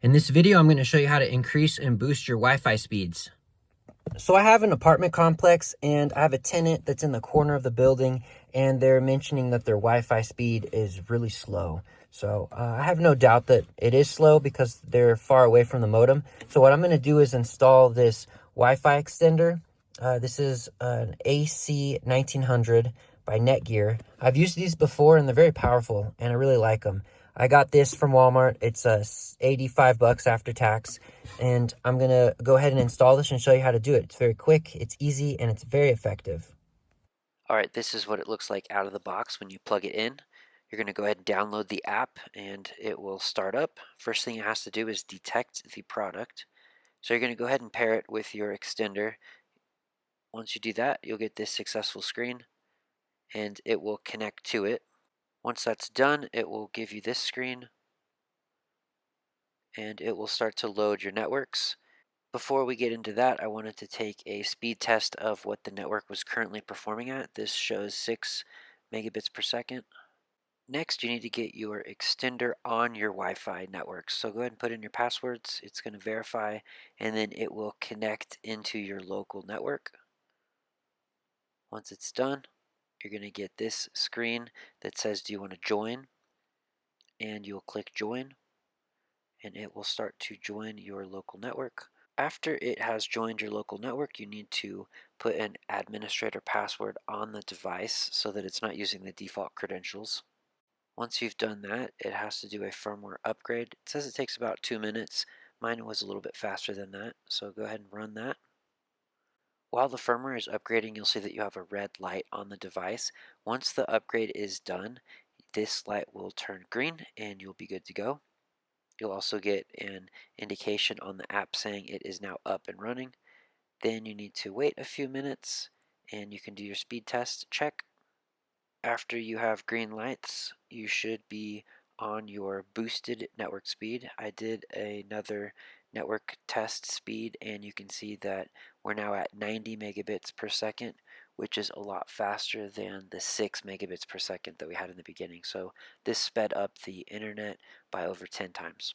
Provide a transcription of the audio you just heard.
In this video, I'm going to show you how to increase and boost your Wi-Fi speeds. So I have an apartment complex and I have a tenant that's in the corner of the building and they're mentioning that their Wi-Fi speed is really slow. So I have no doubt that it is slow because they're far away from the modem. So what I'm going to do is install this Wi-Fi extender. This is an AC 1900 by Netgear. I've used these before and they're very powerful and I really like them. I got this from Walmart. It's 85 bucks after tax. And I'm going to go ahead and install this and show you how to do it. It's very quick, it's easy, and it's very effective. Alright, this is what it looks like out of the box when you plug it in. You're going to go ahead and download the app and it will start up. First thing it has to do is detect the product. So you're going to go ahead and pair it with your extender. Once you do that, you'll get this successful screen and it will connect to it. Once that's done, it will give you this screen and it will start to load your networks. Before we get into that, I wanted to take a speed test of what the network was currently performing at. This shows 6 megabits per second. Next, you need to get your extender on your Wi-Fi network. So go ahead and put in your passwords. It's going to verify, and then it will connect into your local network. Once it's done, you're going to get this screen that says, do you want to join? And you'll click join, and it will start to join your local network. After it has joined your local network, you need to put an administrator password on the device so that it's not using the default credentials. Once you've done that, it has to do a firmware upgrade. It says it takes about 2 minutes. Mine was a little bit faster than that, so go ahead and run that. While the firmware is upgrading, you'll see that you have a red light on the device. Once the upgrade is done, this light will turn green and you'll be good to go. You'll also get an indication on the app saying it is now up and running. Then you need to wait a few minutes and you can do your speed test check. After you have green lights, you should be on your boosted network speed. I did another network test speed and you can see that we're now at 90 megabits per second, which is a lot faster than the 6 megabits per second that we had in the beginning. So this sped up the internet by over 10 times.